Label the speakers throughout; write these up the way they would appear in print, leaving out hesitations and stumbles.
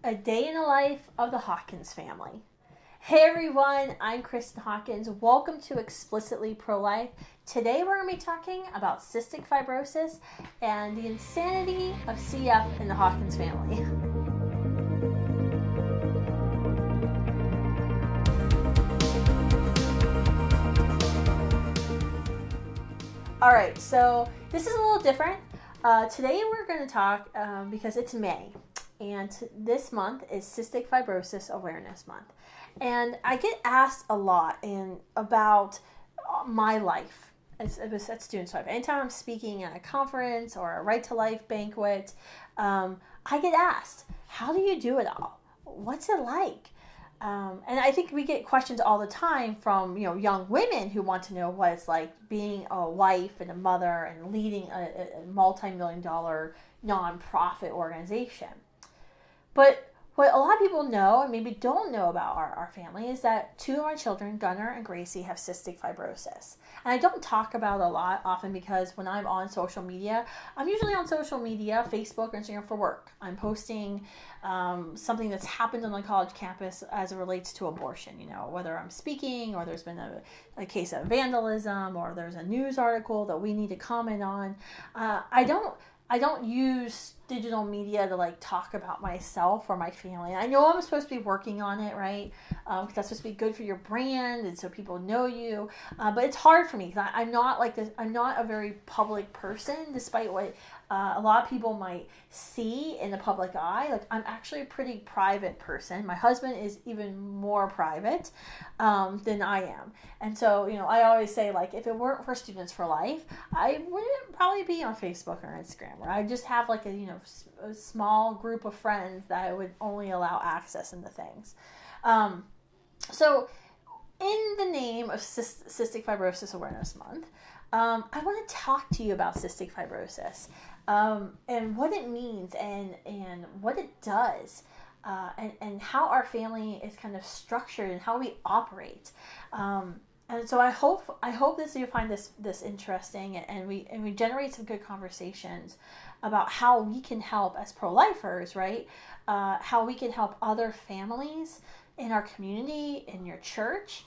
Speaker 1: A day in the life of the Hawkins family. Hey everyone, I'm Kristen Hawkins. Welcome to Explicitly Pro-Life. Today we're going to be talking about cystic fibrosis and the insanity of CF in the Hawkins family. All right, so this is a little different. Today we're going to talk because it's May. And this month is Cystic Fibrosis Awareness Month. And I get asked a lot about my life as student life. Anytime I'm speaking at a conference or a Right to Life banquet, I get asked, how do you do it all? What's it like? And I think we get questions all the time from young women who want to know what it's like being a wife and a mother and leading a multi-million-dollar nonprofit organization. But what a lot of people know and maybe don't know about our family is that two of my children, Gunnar and Gracie, have cystic fibrosis. And I don't talk about it a lot often because when I'm on social media, I'm usually on social media, Facebook or Instagram for work. I'm posting something that's happened on my college campus as it relates to abortion, whether I'm speaking or there's been a case of vandalism or there's a news article that we need to comment on. I don't use digital media to talk about myself or my family. I know I'm supposed to be working on it, right? Because that's supposed to be good for your brand and so people know you. But it's hard for me because I'm not like this. I'm not a very public person, despite what a lot of people might see in the public eye. I'm actually a pretty private person. My husband is even more private than I am. And so, I always say, if it weren't for Students for Life, I wouldn't probably be on Facebook or Instagram, where I just have a small group of friends that I would only allow access into things. So in the name of Cystic Fibrosis Awareness Month, I want to talk to you about cystic fibrosis and what it means and what it does and how our family is kind of structured and how we operate. And so I hope this you find this interesting and we generate some good conversations about how we can help as pro-lifers, right? How we can help other families in our community, in your church,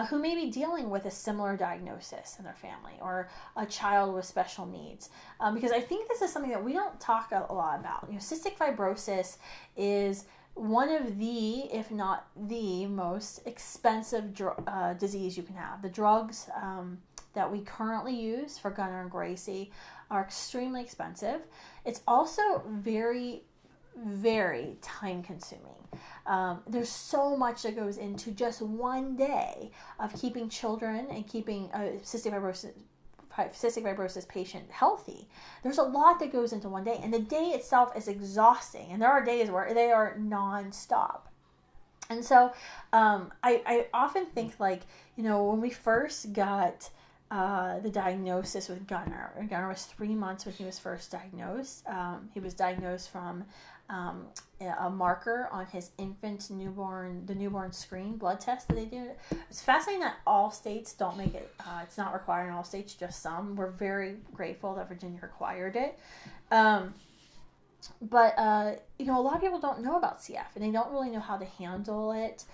Speaker 1: who may be dealing with a similar diagnosis in their family or a child with special needs. Because I think this is something that we don't talk a lot about. Cystic fibrosis is one of the, if not the most expensive disease you can have. The drugs that we currently use for Gunnar and Gracie are extremely expensive. It's also very, very time consuming. There's so much that goes into just one day of keeping children and keeping cystic fibrosis patient healthy. There's a lot that goes into one day, and the day itself is exhausting, and there are days where they are non-stop. And so I often think when we first got the diagnosis with Gunnar was 3 months when he was first diagnosed. He was diagnosed from a marker on his the newborn screen blood test that they do. It's fascinating that all states don't make it. It's not required in all states, just some. We're very grateful that Virginia required it. But a lot of people don't know about CF and they don't really know how to handle it.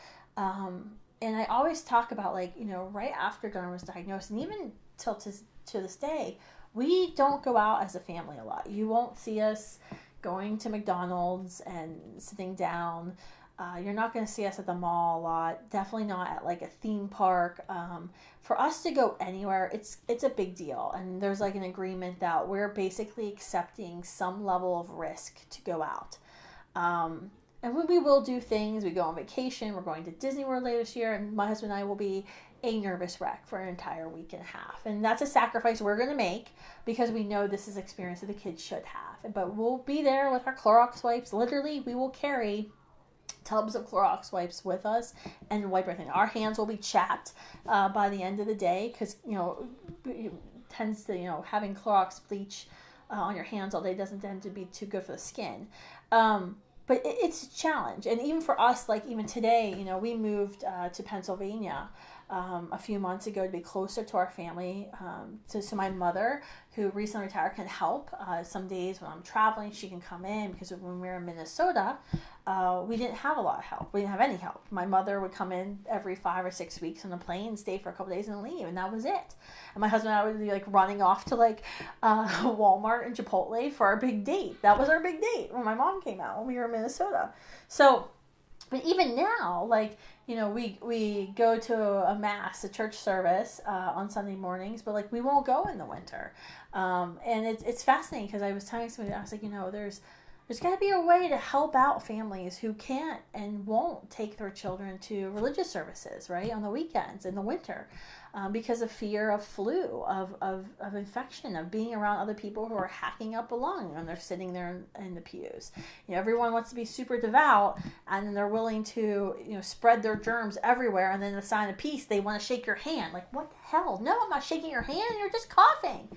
Speaker 1: And I always talk about right after Gunnar was diagnosed, and even till to this day, we don't go out as a family a lot. You won't see us going to McDonald's and sitting down. You're not going to see us at the mall a lot. Definitely not at a theme park. For us to go anywhere, it's a big deal. And there's an agreement that we're basically accepting some level of risk to go out. And when we will do things, we go on vacation. We're going to Disney World later this year, and my husband and I will be a nervous wreck for an entire week and a half. And that's a sacrifice we're going to make because we know this is an experience that the kids should have. But we'll be there with our Clorox wipes. Literally, we will carry tubs of Clorox wipes with us and wipe everything. Our hands will be chapped by the end of the day because, it tends to, having Clorox bleach on your hands all day doesn't tend to be too good for the skin. But it's a challenge. And even for us, even today, we moved to Pennsylvania a few months ago to be closer to our family. So my mother, who recently retired, can help. Some days when I'm traveling, she can come in, because when we were in Minnesota, we didn't have a lot of help. We didn't have any help. My mother would come in every 5 or 6 weeks on a plane and stay for a couple days and leave, and that was it. And my husband and I would be like running off to like Walmart and Chipotle for our big date. That was our big date when my mom came out when we were in Minnesota. So, but even now, like, you know, we go to a mass, a church service on Sunday mornings, but like we won't go in the winter. And it's fascinating, because I was telling somebody, I was like, you know, there's got to be a way to help out families who can't and won't take their children to religious services, right, on the weekends in the winter, because of fear of flu, of infection, of being around other people who are hacking up a lung when they're sitting there in the pews. You know, everyone wants to be super devout, and then they're willing to, you know, spread their germs everywhere, and then the sign of peace, they want to shake your hand. Like, what the hell? No, I'm not shaking your hand. You're just coughing.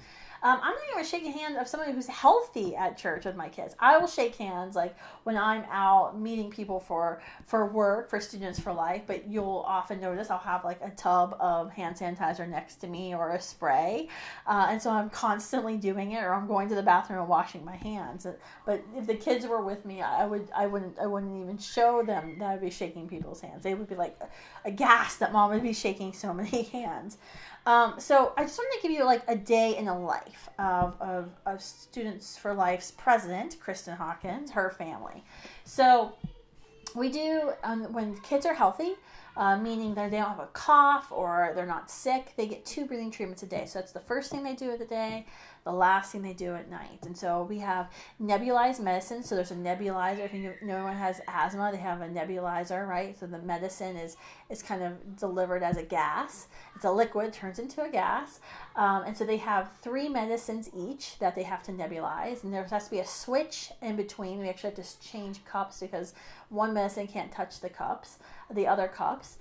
Speaker 1: I'm not even shaking the hand of somebody who's healthy at church with my kids. I will shake hands like when I'm out meeting people for work, for Students for Life, but you'll often notice I'll have like a tub of hand sanitizer next to me, or a spray. And so I'm constantly doing it, or I'm going to the bathroom and washing my hands. But if the kids were with me, I wouldn't even show them that I'd be shaking people's hands. They would be like aghast that mom would be shaking so many hands. So I just wanted to give you like a day in the life of Students for Life's president, Kristen Hawkins, her family. So we do, when kids are healthy, meaning they don't have a cough or they're not sick, they get 2 breathing treatments a day. So that's the first thing they do of the day, the last thing they do at night. And so we have nebulized medicine. So there's a nebulizer. If you know anyone has asthma, they have a nebulizer, right? So the medicine is kind of delivered as a gas. It's a liquid, turns into a gas. And so they have 3 medicines each that they have to nebulize. And there has to be a switch in between. We actually have to change cups, because one medicine can't touch the other cups.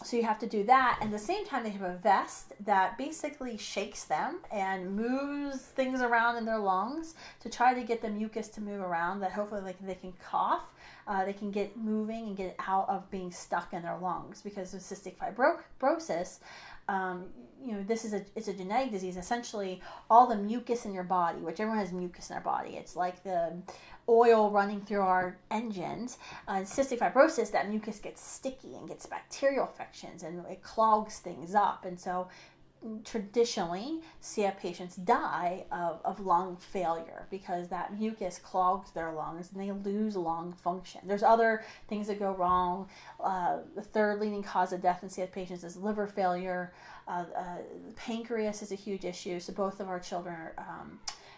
Speaker 1: So you have to do that. And at the same time, they have a vest that basically shakes them and moves things around in their lungs to try to get the mucus to move around, that hopefully they can cough. They can get moving and get out of being stuck in their lungs, because of cystic fibrosis, you know, it's a genetic disease. Essentially, all the mucus in your body, which everyone has mucus in their body, it's like the oil running through our engines. Cystic fibrosis, that mucus gets sticky and gets bacterial infections, and it clogs things up. And so traditionally, CF patients die of lung failure, because that mucus clogs their lungs and they lose lung function. There's other things that go wrong. The third leading cause of death in CF patients is liver failure. Pancreas is a huge issue. So both of our children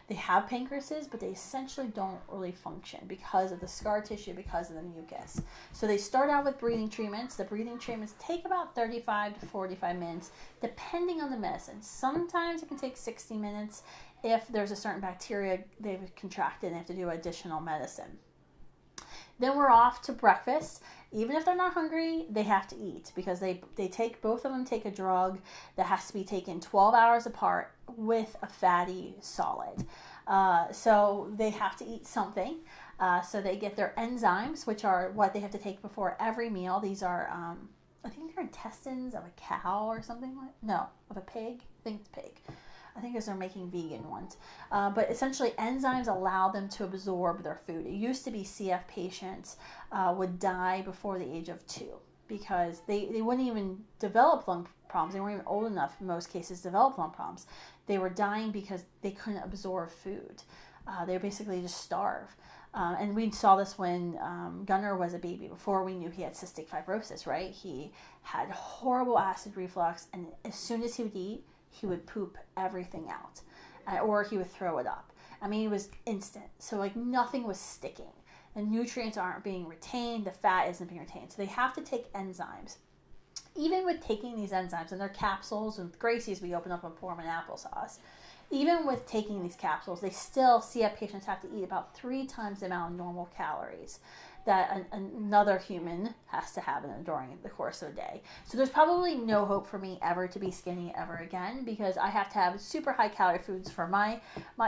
Speaker 1: they have pancreases, but they essentially don't really function because of the scar tissue, because of the mucus. So they start out with breathing treatments. The breathing treatments take about 35 to 45 minutes, depending on the medicine. Sometimes it can take 60 minutes if there's a certain bacteria they've contracted and they have to do additional medicine. Then we're off to breakfast. Even if they're not hungry, they have to eat, because both of them take a drug that has to be taken 12 hours apart with a fatty solid. So they have to eat something. So they get their enzymes, which are what they have to take before every meal. These are, I think they're intestines of a cow or something of a pig. I think it's pig. I think because they're making vegan ones. But essentially, enzymes allow them to absorb their food. It used to be CF patients would die before the age of 2, because they wouldn't even develop lung problems. They weren't even old enough, in most cases, to develop lung problems. They were dying because they couldn't absorb food. They would basically just starve. And we saw this when Gunnar was a baby, before we knew he had cystic fibrosis, right? He had horrible acid reflux, and as soon as he would eat, he would poop everything out, or he would throw it up. I mean, it was instant. So like nothing was sticking. The nutrients aren't being retained. The fat isn't being retained. So they have to take enzymes. Even with taking these enzymes, and they're capsules, and with Gracie's we open up and pour them in applesauce. Even with taking these capsules, CF patients have to eat about 3 times the amount of normal calories that another human has to have during the course of a day. So there's probably no hope for me ever to be skinny ever again, because I have to have super high calorie foods for my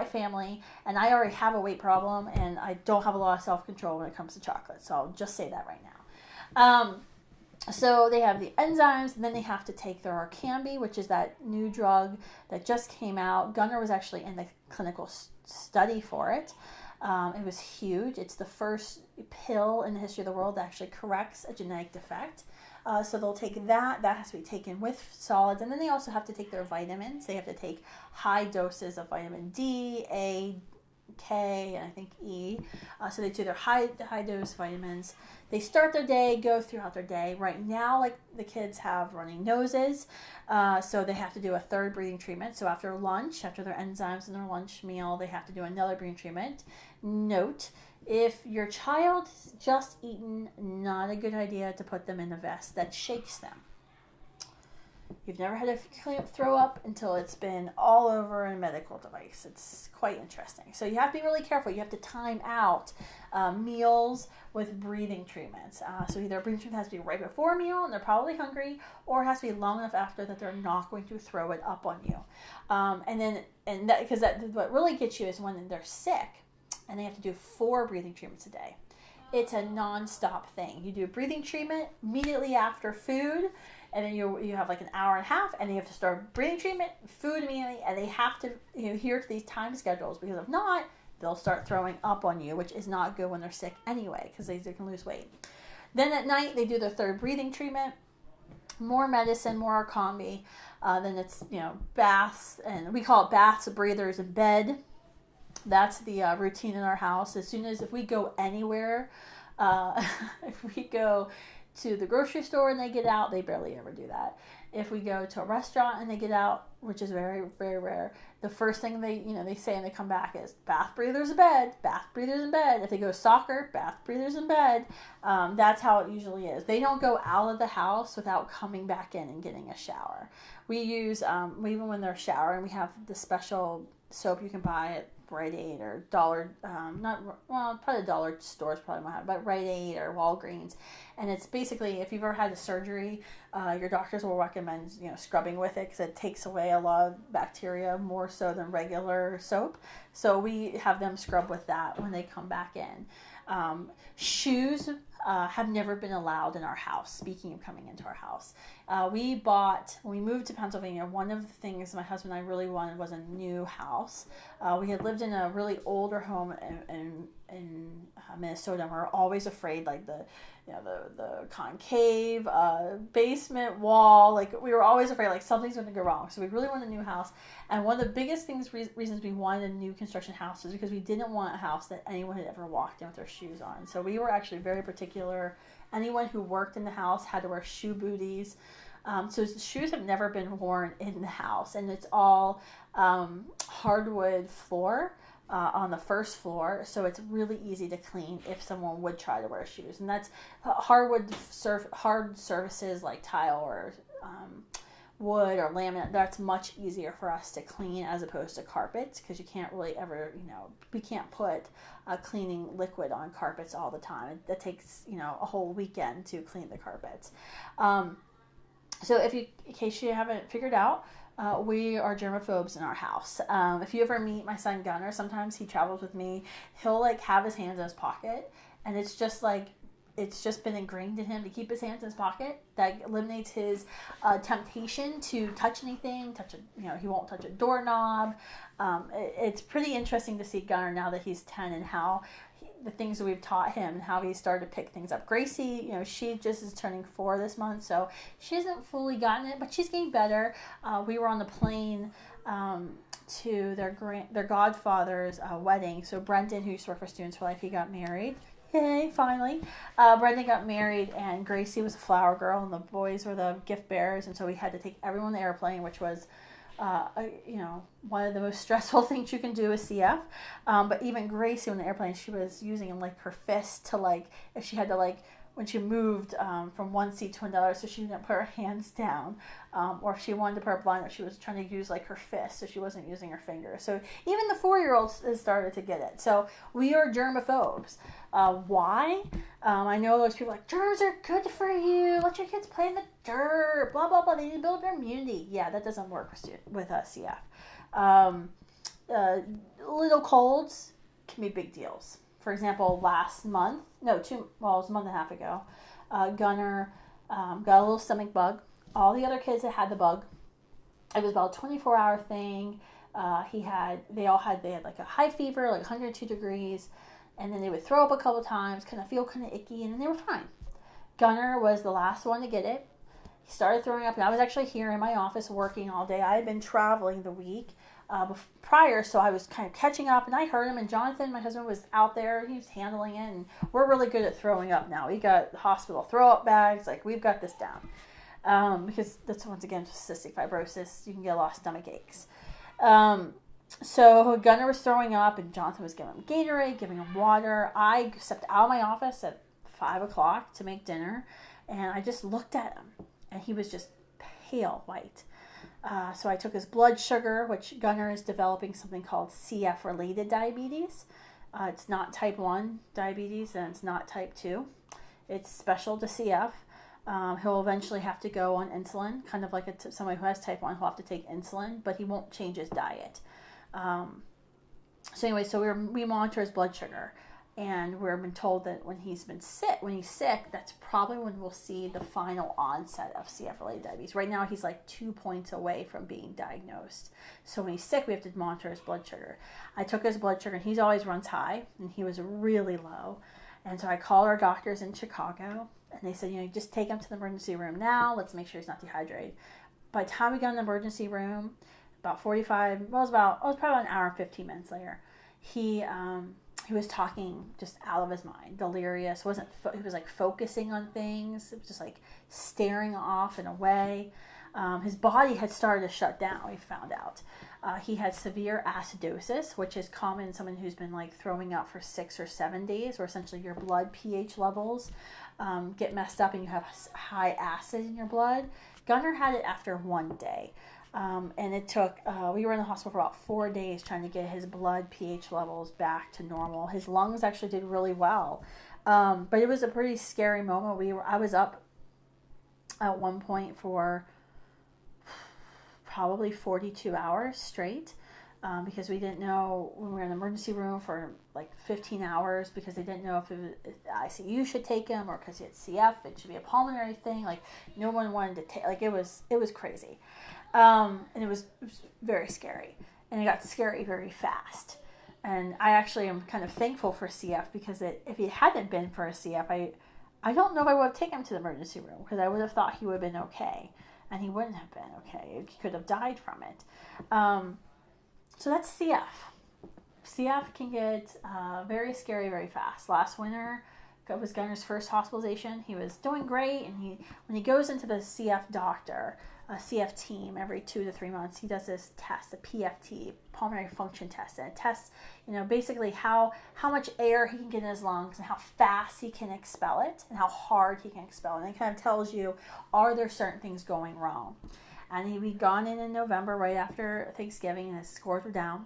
Speaker 1: family, and I already have a weight problem, and I don't have a lot of self-control when it comes to chocolate. So I'll just say that right now. So they have the enzymes, and then they have to take their Orkambi, which is that new drug that just came out. Gunnar was actually in the clinical study for it. It was huge. It's the first pill in the history of the world that actually corrects a genetic defect. So they'll take that. That has to be taken with solids. And then they also have to take their vitamins. They have to take high doses of vitamin D, A, K, and I think E. So they do their high dose vitamins. They start their day, go throughout their day. Right now, like the kids have runny noses, so they have to do a third breathing treatment. So after lunch, after their enzymes and their lunch meal, they have to do another breathing treatment. Note, if your child has just eaten, not a good idea to put them in a vest that shakes them. You've never had to throw up until it's been all over a medical device. It's quite interesting. So you have to be really careful. You have to time out meals with breathing treatments. So either a breathing treatment has to be right before a meal and they're probably hungry, or it has to be long enough after that they're not going to throw it up on you. Because what really gets you is when they're sick and they have to do 4 breathing treatments a day. It's a non-stop thing. You do a breathing treatment immediately after food, and then you have like an hour and a half, and you have to start breathing treatment, food immediately, and they have to adhere to these time schedules, because if not, they'll start throwing up on you, which is not good when they're sick anyway, because they can lose weight. Then at night, they do their third breathing treatment, more medicine, more Orkambi. Then it's baths, and we call it baths, breathers, and bed. That's the routine in our house. If we go anywhere, if we go to the grocery store and they get out, they barely ever do that. If we go to a restaurant and they get out, which is very, very rare, the first thing they say when they come back is bath, breathers, in bed, bath, breathers, in bed. If they go soccer, bath, breathers, in bed. That's how it usually is. They don't go out of the house without coming back in and getting a shower. We use, even when they're showering, we have the special soap you can buy at Rite Aid or probably the dollar stores probably might have, but Rite Aid or Walgreens. And it's basically, if you've ever had a surgery, your doctors will recommend scrubbing with it, because it takes away a lot of bacteria more so than regular soap. So we have them scrub with that when they come back in. Shoes have never been allowed in our house. Speaking of coming into our house, when we moved to Pennsylvania, one of the things my husband and I really wanted was a new house. We had lived in a really older home in Minnesota, and we were always afraid, like the concave basement wall. Like, we were always afraid like something's going to go wrong. So we really wanted a new house. And one of the biggest reasons we wanted a new construction house is because we didn't want a house that anyone had ever walked in with their shoes on. So we were actually very particular. Anyone who worked in the house had to wear shoe booties. So the shoes have never been worn in the house, and it's all hardwood floor on the first floor, so it's really easy to clean if someone would try to wear shoes. And that's hard surfaces like tile or wood or laminate. That's much easier for us to clean as opposed to carpets, because you can't really ever, we can't put cleaning liquid on carpets all the time. That takes a whole weekend to clean the carpets. So in case you haven't figured out, we are germaphobes in our house. If you ever meet my son Gunnar, sometimes he travels with me. He'll have his hands in his pocket, and it's just been ingrained in him to keep his hands in his pocket. That eliminates his temptation to touch anything. He won't touch a doorknob. It's pretty interesting to see Gunnar now that he's 10 and how the things that we've taught him and how he started to pick things up. Gracie, she just is turning 4 this month, so she hasn't fully gotten it, but she's getting better. We were on the plane to their godfather's wedding. So Brendan, who used to work for Students for Life, he got married. Yay, finally. Brendan got married, and Gracie was a flower girl, and the boys were the gift bearers, and so we had to take everyone on the airplane, which was one of the most stressful things you can do is CF. But even Gracie on the airplane, she was using her fist to if she had to when she moved from one seat to another, so she didn't put her hands down, or if she wanted to put her blind, she was trying to use her fist, so she wasn't using her fingers. So even the 4-year-olds has started to get it. So we are germaphobes. Why? I know those people germs are good for you. Let your kids play in the dirt. Blah blah blah. They need to build their immunity. Yeah, that doesn't work with CF. Little colds can be big deals. For example, last month, it was a month and a half ago, Gunnar got a little stomach bug. All the other kids that had the bug, it was about a 24-hour thing. They had like a high fever, like 102 degrees, and then they would throw up a couple times, kind of feel kind of icky, and then they were fine. Gunner was the last one to get it. He started throwing up, and I was actually here in my office working all day. I had been traveling the week prior, so I was kind of catching up, and I heard him, and Jonathan, my husband, was out there. He was handling it, and we're really good at throwing up now. We got hospital throw-up bags. Like, we've got this down. Because that's, once again, just cystic fibrosis. You can get a lot of stomach aches. So Gunner was throwing up, and Jonathan was giving him Gatorade, giving him water. I stepped out of my office at 5 o'clock to make dinner, and I just looked at him, and he was just pale white. So I took his blood sugar, which Gunner is developing something called CF-related diabetes. It's not type 1 diabetes, and it's not type 2. It's special to CF. He'll eventually have to go on insulin, kind of like somebody who has type 1. He'll have to take insulin, but he won't change his diet. So we monitor his blood sugar, and we've been told that when he's sick, that's probably when we'll see the final onset of CF-related diabetes. Right now, he's like 2 points away from being diagnosed. So when he's sick, we have to monitor his blood sugar. I took his blood sugar, and he always runs high, and he was really low. And so I called our doctors in Chicago, and they said, just take him to the emergency room now. Let's make sure he's not dehydrated. By the time we got in the emergency room, it was probably an hour and 15 minutes later, he was talking just out of his mind, delirious. He was like focusing on things. It was just like staring off and away. His body had started to shut down, we found out. He had severe acidosis, which is common in someone who's been like throwing up for 6 or 7 days, where essentially your blood pH levels get messed up and you have high acid in your blood. Gunner had it after 1 day. And it took, we were in the hospital for about 4 days trying to get his blood pH levels back to normal. His lungs actually did really well. But it was a pretty scary moment. I was up at one point for probably 42 hours straight, because we didn't know, when we were in the emergency room for like 15 hours, because they didn't know if the ICU should take him or because he had CF, it should be a pulmonary thing. Like, no one wanted to take, like, it was crazy. And it was very scary, and it got scary very fast. And I actually am kind of thankful for CF, because if it hadn't been for a CF, I don't know if I would have taken him to the emergency room, because I would have thought he would have been okay, and he wouldn't have been okay. He could have died from it. So that's CF. CF can get very scary very fast. Last winter was Gunner's first hospitalization. He was doing great, and when he goes into the CF doctor, a CF team, every 2 to 3 months, he does this test, a PFT, pulmonary function test, and it tests, basically how much air he can get in his lungs and how fast he can expel it and how hard he can expel it. And it kind of tells you, are there certain things going wrong? And we'd gone in November, right after Thanksgiving, and his scores were down.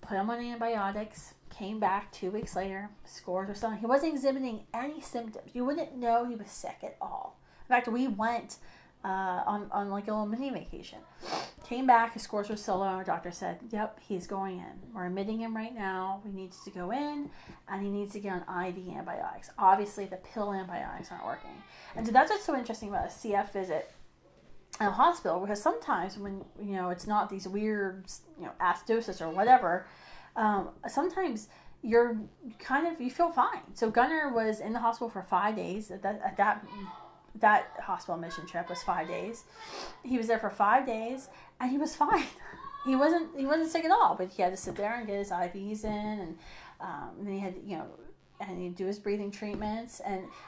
Speaker 1: Put him on antibiotics, came back 2 weeks later, scores were still, he wasn't exhibiting any symptoms. You wouldn't know he was sick at all. In fact, we went on like a little mini vacation. Came back, his scores were still low. Our doctor said, yep, he's going in. We're admitting him right now. He needs to go in, and he needs to get on IV antibiotics. Obviously, the pill antibiotics aren't working. And so that's what's so interesting about a CF visit in a hospital, because sometimes when, it's not these weird, acidosis or whatever, sometimes you feel fine. So Gunner was in the hospital for 5 days. That hospital admission trip was 5 days. He was there for 5 days, and he was fine. He wasn't sick at all, but he had to sit there and get his IVs in, and then he had, and he'd do his breathing treatments.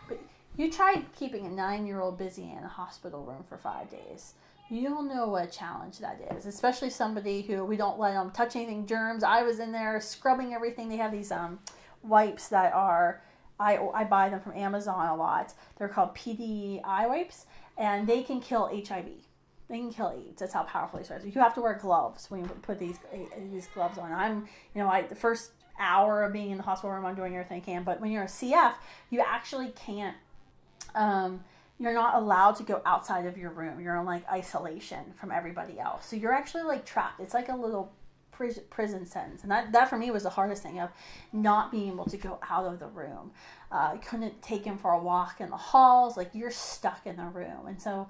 Speaker 1: But you try keeping a 9-year-old busy in a hospital room for 5 days. You'll know what a challenge that is, especially somebody who we don't let them touch anything, germs. I was in there scrubbing everything. They have these wipes that are, I buy them from Amazon a lot. They're called PDI wipes, and they can kill HIV. They can kill AIDS. That's how powerful these are. You have to wear gloves when you put these gloves on. The first hour of being in the hospital room, I'm doing everything I can. But when you're a CF, you actually can't. You're not allowed to go outside of your room. You're in like isolation from everybody else. So you're actually like trapped. It's like a little prison sentence. And that for me was the hardest thing, of not being able to go out of the room. Couldn't take him for a walk in the halls. Like, you're stuck in the room. And so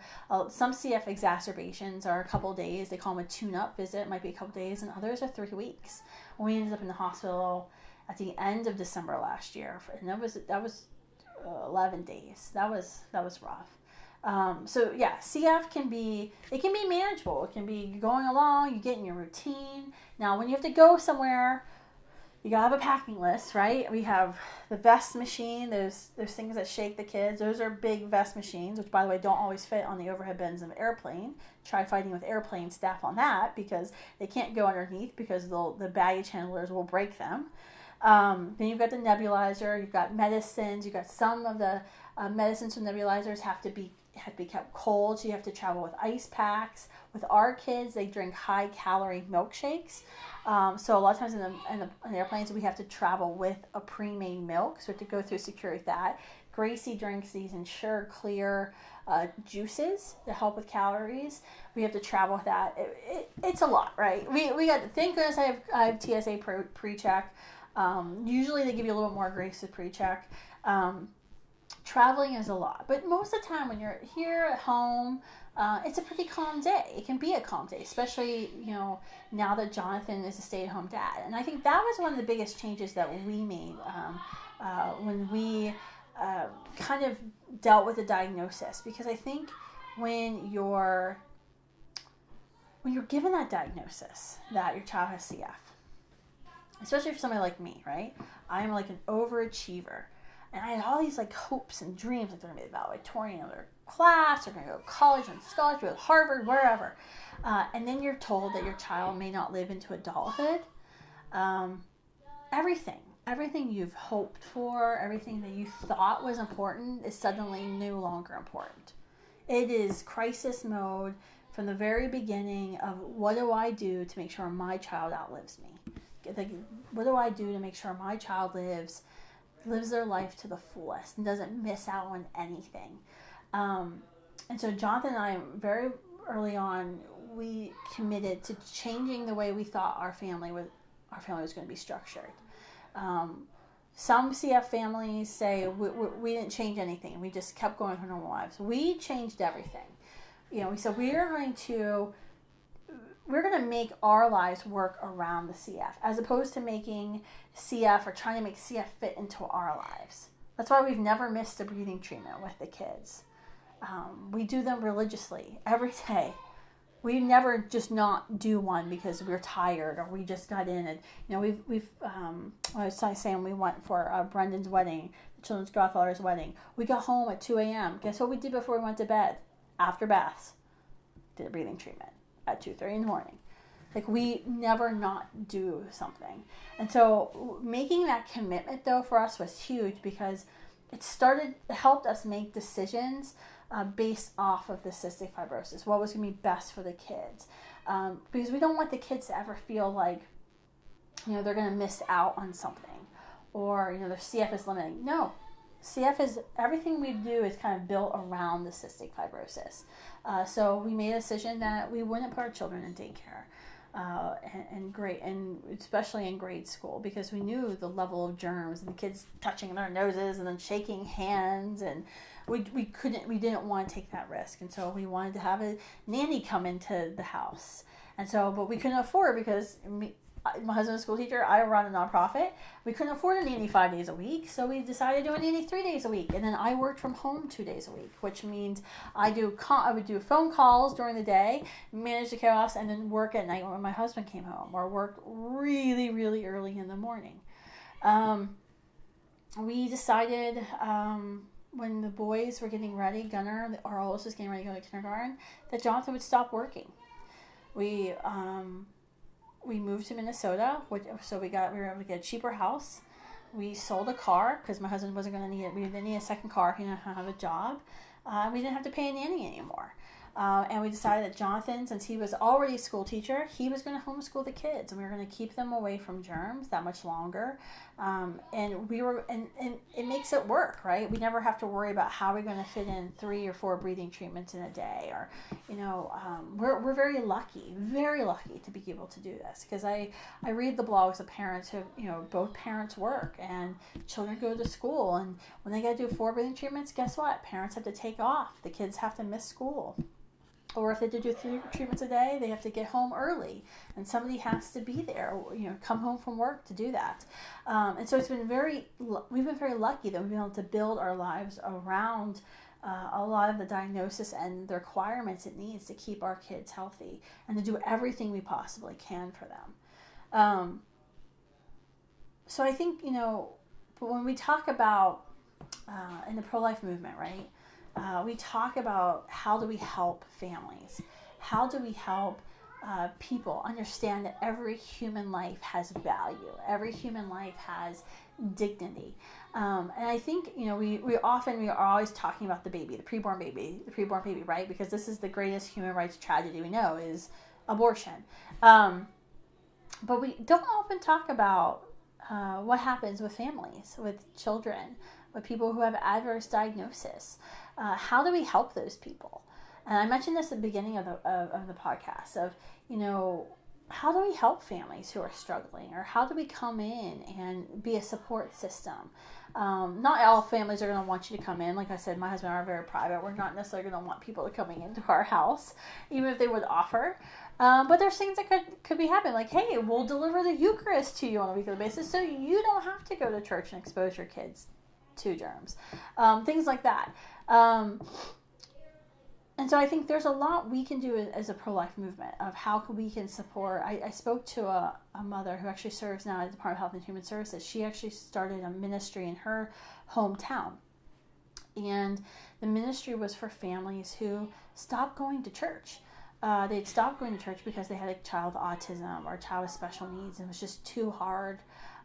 Speaker 1: some CF exacerbations are a couple days. They call them a tune-up visit. It might be a couple days, and others are 3 weeks. We ended up in the hospital at the end of December last year, and that was 11 days. That was rough. So yeah, CF can be manageable. It can be going along, you get in your routine. Now, when you have to go somewhere, you gotta have a packing list, right? We have the vest machine. There's things that shake the kids. Those are big vest machines, which, by the way, don't always fit on the overhead bins of an airplane. Try fighting with airplane staff on that, because they can't go underneath, because the baggage handlers will break them. Then you've got the nebulizer. You've got medicines. You've got some of the medicines from nebulizers have to be kept cold, so you have to travel with ice packs. With our kids, they drink high-calorie milkshakes. So a lot of times in the airplanes, we have to travel with a pre-made milk, so we have to go through security with that. Gracie drinks these Ensure Clear juices to help with calories. We have to travel with that. It's a lot, right? We got, thank goodness I have TSA pre-check. Usually they give you a little more grace with pre-check. Traveling is a lot, but most of the time when you're here at home, it's a pretty calm day. It can be a calm day, especially, now that Jonathan is a stay-at-home dad. And I think that was one of the biggest changes that we made when we kind of dealt with the diagnosis, because I think when you're given that diagnosis that your child has CF, especially for somebody like me, right? I'm like an overachiever. And I had all these like hopes and dreams, like they're going to be valedictorian of their class, they're going to go to college and scholarship at Harvard, wherever. And then you're told that your child may not live into adulthood. Everything you've hoped for, everything that you thought was important is suddenly no longer important. It is crisis mode from the very beginning of, what do I do to make sure my child outlives me? Like, what do I do to make sure my child lives their life to the fullest and doesn't miss out on anything? And so Jonathan and I, very early on, we committed to changing the way we thought our family was going to be structured. Some CF families say we didn't change anything. We just kept going through normal lives. We changed everything. We said we're going to make our lives work around the CF, as opposed to making CF or trying to make CF fit into our lives. That's why we've never missed a breathing treatment with the kids. We do them religiously every day. We never just not do one because we're tired or we just got in. And we've I was saying, we went for Brendan's wedding, the children's godfather's wedding. We got home at 2 a.m. Guess what we did before we went to bed? After baths, did a breathing treatment at 2:30 in the morning. Like, we never not do something. And so making that commitment, though, for us was huge, because it helped us make decisions based off of the cystic fibrosis, what was going to be best for the kids. Because we don't want the kids to ever feel like, they're going to miss out on something, or, their CF is limiting. No, CF is, everything we do is kind of built around the cystic fibrosis. So we made a decision that we wouldn't put our children in daycare, and especially in grade school, because we knew the level of germs and the kids touching their noses and then shaking hands, and we didn't want to take that risk. And so we wanted to have a nanny come into the house. And so, but we couldn't afford, because my husband's a school teacher, I run a nonprofit. We couldn't afford a nanny 5 days a week, so we decided to do a nanny 3 days a week. And then I worked from home 2 days a week, which means I would do phone calls during the day, manage the chaos, and then work at night when my husband came home, or work really, really early in the morning. We decided when the boys were getting ready, Gunnar, our oldest, was getting ready to go to kindergarten, that Jonathan would stop working. We moved to Minnesota, so we were able to get a cheaper house. We sold a car because my husband wasn't going to need it. We didn't need a second car. He didn't have a job. We didn't have to pay a nanny anymore. And we decided that Jonathan, since he was already a school teacher, he was going to homeschool the kids, and we were going to keep them away from germs that much longer. And it makes it work, right? We never have to worry about how we're going to fit in 3 or 4 breathing treatments in a day, or, we're very lucky to be able to do this, because I read the blogs of parents who, both parents work and children go to school, and when they got to do 4 breathing treatments, guess what? Parents have to take off. The kids have to miss school. Or if they do 3 treatments a day, they have to get home early, and somebody has to be there, come home from work to do that. And so we've been very lucky that we've been able to build our lives around a lot of the diagnosis and the requirements it needs to keep our kids healthy and to do everything we possibly can for them. So I think, when we talk about in the pro-life movement, right? We talk about how do we help families? How do we help people understand that every human life has value? Every human life has dignity. And I think, we are always talking about the preborn baby, right? Because this is the greatest human rights tragedy we know is abortion. But we don't often talk about what happens with families, with children, with people who have adverse diagnosis. How do we help those people? And I mentioned this at the beginning of the podcast of, how do we help families who are struggling, or how do we come in and be a support system? Not all families are going to want you to come in. Like I said, my husband and I are very private. We're not necessarily going to want people to coming into our house, even if they would offer. But there's things that could be happening, like, hey, we'll deliver the Eucharist to you on a weekly basis, so you don't have to go to church and expose your kids to germs. Things like that. And so I think there's a lot we can do as a pro-life movement of how we can support. I spoke to a mother who actually serves now at the Department of Health and Human Services. She actually started a ministry in her hometown. And the ministry was for families who stopped going to church. They'd stopped going to church because they had a child with autism or a child with special needs, and it was just too hard.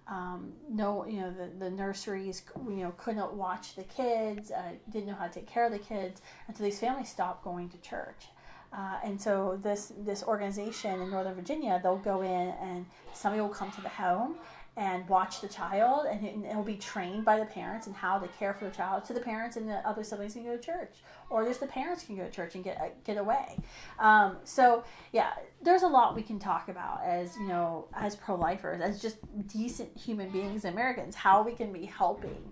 Speaker 1: The nurseries, couldn't watch the kids, didn't know how to take care of the kids, and so these families stopped going to church. And so this organization in Northern Virginia, they'll go in and somebody will come to the home and watch the child, and it'll be trained by the parents and how to care for the child, so the parents and the other siblings can go to church, or just the parents can go to church and get away. So yeah, there's a lot we can talk about as pro-lifers, as just decent human beings, Americans, how we can be helping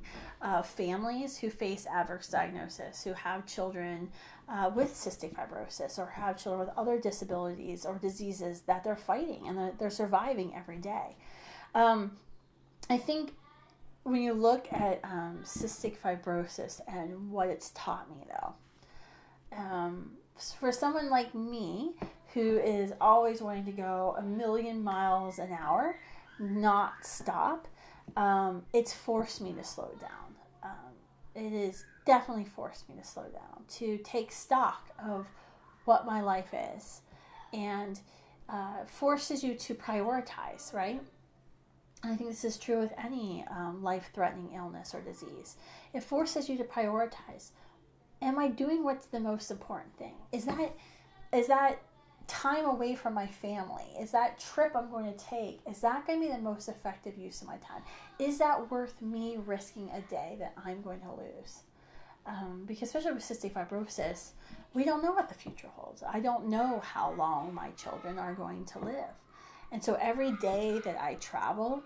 Speaker 1: families who face adverse diagnosis, who have children with cystic fibrosis, or have children with other disabilities or diseases that they're fighting and that they're surviving every day. I think when you look at cystic fibrosis and what it's taught me, though, for someone like me who is always wanting to go 1,000,000 miles an hour, not stop, it's forced me to slow down. It has definitely forced me to slow down, to take stock of what my life is, and forces you to prioritize, right? I think this is true with any life-threatening illness or disease. It forces you to prioritize. Am I doing what's the most important thing? Is that time away from my family? Is that trip I'm going to take? Is that going to be the most effective use of my time? Is that worth me risking a day that I'm going to lose? Because especially with cystic fibrosis, we don't know what the future holds. I don't know how long my children are going to live. And so every day that I travel,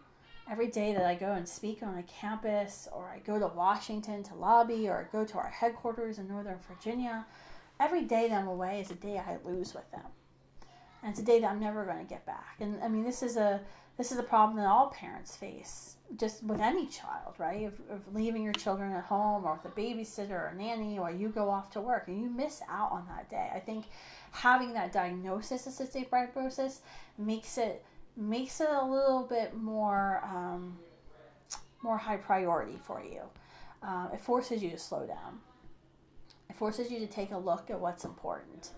Speaker 1: every day that I go and speak on a campus, or I go to Washington to lobby, or I go to our headquarters in Northern Virginia, every day that I'm away is a day I lose with them. And it's a day that I'm never going to get back. And I mean, this is a problem that all parents face, just with any child, right? Of leaving your children at home, or with a babysitter or a nanny, or you go off to work and you miss out on that day. I think having that diagnosis of cystic fibrosis makes it a little bit more high priority for you. It forces you to slow down. It forces you to take a look at what's important.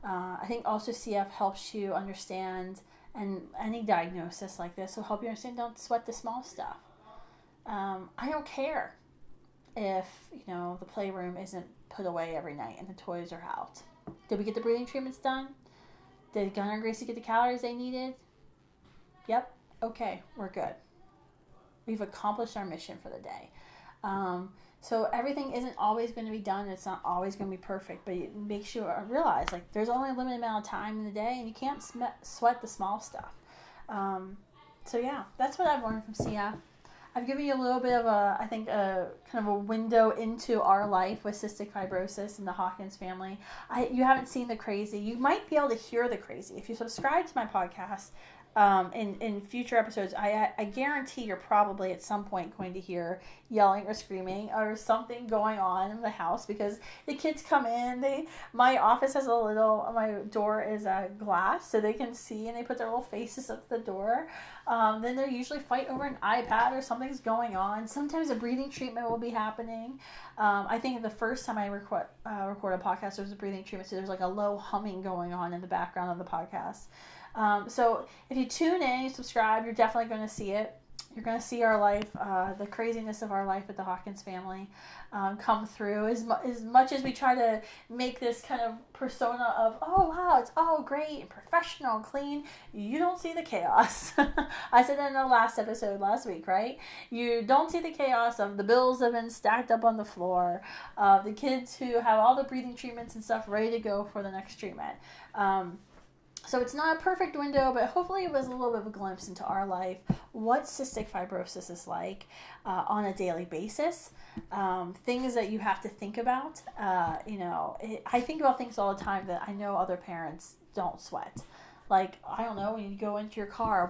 Speaker 1: I think also CF helps you understand, and any diagnosis like this will help you understand, don't sweat the small stuff. I don't care if the playroom isn't put away every night and the toys are out. Did we get the breathing treatments done? Did Gunnar and Gracie get the calories they needed? Yep. Okay, we're good. we've accomplished our mission for the day. So everything isn't always going to be done. It's not always going to be perfect, but it makes you realize like there's only a limited amount of time in the day, and you can't sweat the small stuff. So yeah, that's what I've learned from Sia. I've given you a little bit of I think a kind of a window into our life with cystic fibrosis and the Hawkins family. You haven't seen the crazy. You might be able to hear the crazy. If you subscribe to my podcast, in future episodes, I guarantee you're probably at some point going to hear yelling or screaming or something going on in the house because the kids come in. My office has my door is glass so they can see, and they put their little faces up the door. Then they usually fight over an iPad or something's going on. Sometimes a breathing treatment will be happening. I think the first time I record a podcast, there was a breathing treatment, so there's like a low humming going on in the background of the podcast. So if you tune in, you subscribe, you're definitely going to see it. You're going to see our life, the craziness of our life with the Hawkins family come through. As much as we try to make this kind of persona of, oh, wow, it's all great and professional and clean, you don't see the chaos. I said that in the last episode last week, right? You don't see the chaos of the bills that have been stacked up on the floor, the kids who have all the breathing treatments and stuff ready to go for the next treatment. So it's not a perfect window, but hopefully it was a little bit of a glimpse into our life, what cystic fibrosis is like on a daily basis, things that you have to think about. I think about things all the time that I know other parents don't sweat. Like, I don't know, when you go into your car,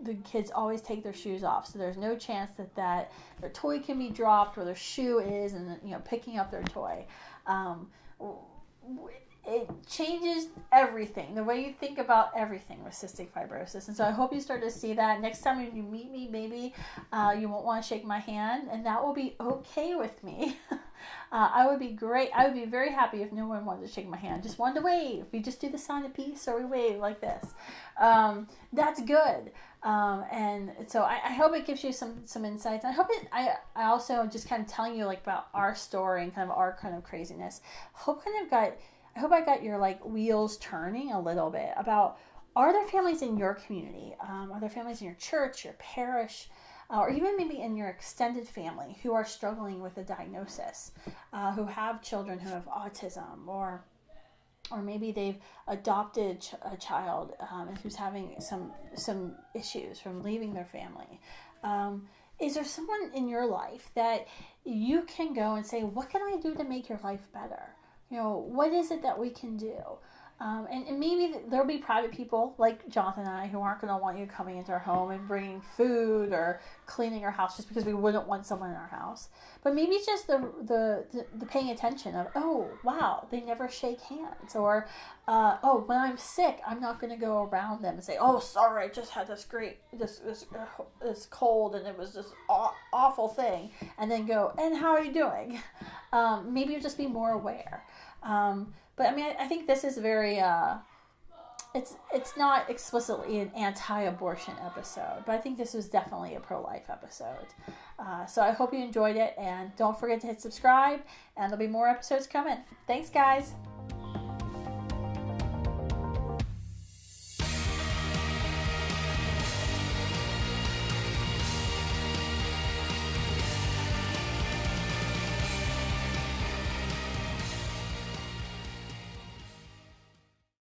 Speaker 1: the kids always take their shoes off, so there's no chance that their toy can be dropped where their shoe is, and picking up their toy. It changes everything, the way you think about everything with cystic fibrosis. And so I hope you start to see that. Next time when you meet me, maybe you won't want to shake my hand, and that will be okay with me. I would be very happy if no one wanted to shake my hand. Just wanted to wave. We just do the sign of peace, or we wave like this. That's good. And so I hope it gives you some insights. I hope I also just kind of telling you like about our story and kind of our kind of craziness. I hope I got your like wheels turning a little bit about, are there families in your community? Are there families in your church, your parish, or even maybe in your extended family who are struggling with a diagnosis, who have children who have autism, or maybe they've adopted a child who's having some issues from leaving their family. Is there someone in your life that you can go and say, what can I do to make your life better? What is it that we can do? And maybe there'll be private people like Jonathan and I who aren't going to want you coming into our home and bringing food or cleaning our house just because we wouldn't want someone in our house. But maybe it's just the paying attention of, oh, wow, they never shake hands. Or, when I'm sick, I'm not going to go around them and say, oh, sorry, I just had this cold and it was this awful thing. And then go, and how are you doing? Maybe you'll just be more aware. But I mean, I think this is very, it's not explicitly an anti-abortion episode, but I think this was definitely a pro-life episode. So I hope you enjoyed it, and don't forget to hit subscribe, and there'll be more episodes coming. Thanks, guys.